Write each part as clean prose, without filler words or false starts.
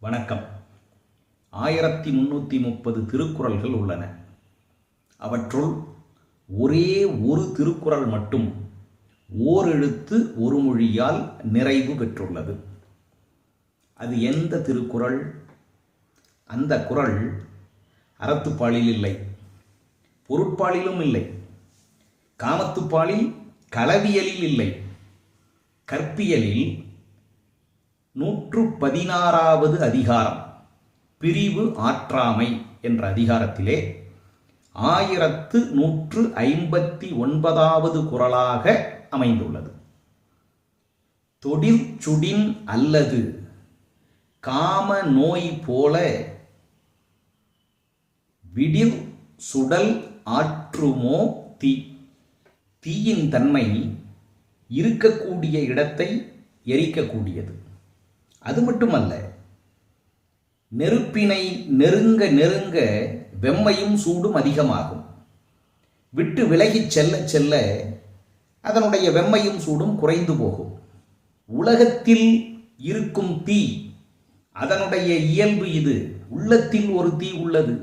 வணக்கம். 1330 திருக்குறள்கள் உள்ளன. அவற்றுள் ஒரே ஒரு திருக்குறள் மட்டும் ஓரெழுத்து ஒரு மொழியால் நிறைவு பெற்றுள்ளது. அது எந்த திருக்குறள்? அந்த குறள் அறத்துப்பாலில் இல்லை, பொருட்பாலிலும் இல்லை, காமத்துப்பாலில் களவியலில் இல்லை, கற்பியலில் 116வது அதிகாரம் பிரிவு ஆற்றாமை என்ற அதிகாரத்திலே 1159வது குறளாக அமைந்துள்ளது. தொடிற் சுடின் அல்லது காம நோய் போல விடில் சுடல் ஆற்றுமோ தீ. தீயின் தன்மை இருக்கக்கூடிய இடத்தை எரிக்கக்கூடியது. அது மட்டுமல்ல, நெருப்பினை நெருங்க நெருங்க வெம்மையும் சூடும் அதிகமாகும். விட்டு விலகிச் செல்ல செல்ல அதனுடைய வெம்மையும் சூடும் குறைந்து போகும். உலகத்தில் இருக்கும் தீ, அதனுடைய இயல்பு இது. உள்ளத்தில் ஒரு தீ உள்ளது.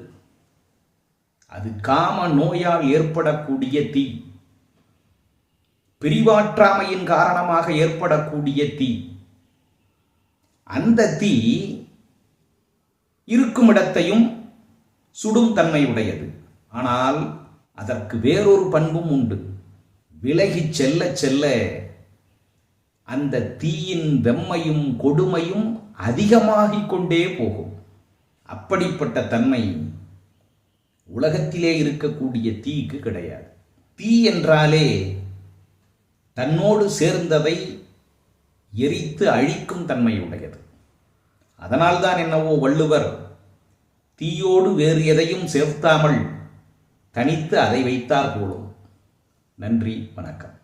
அது காம நோயால் ஏற்படக்கூடிய தீ, பிரிவாற்றாமையின் காரணமாக ஏற்படக்கூடிய தீ. அந்த தீ இருக்கும் இடத்தையும் சுடும் தன்மையுடையது. ஆனால் அதற்கு வேறொரு பண்பும் உண்டு. விலகி செல்ல செல்ல அந்த தீயின் வெம்மையும் கொடுமையும் அதிகமாகிக் கொண்டே போகும். அப்படிப்பட்ட தன்மை உலகத்திலே இருக்கக்கூடிய தீக்கு கிடையாது. தீ என்றாலே தன்னோடு சேர்ந்ததை எரித்து அழிக்கும் தன்மையுடையது. அதனால்தான் என்னவோ வள்ளுவர் தீயோடு வேறு எதையும் சேர்த்தாமல் தனித்து அதை வைத்தார் போலும். நன்றி, வணக்கம்.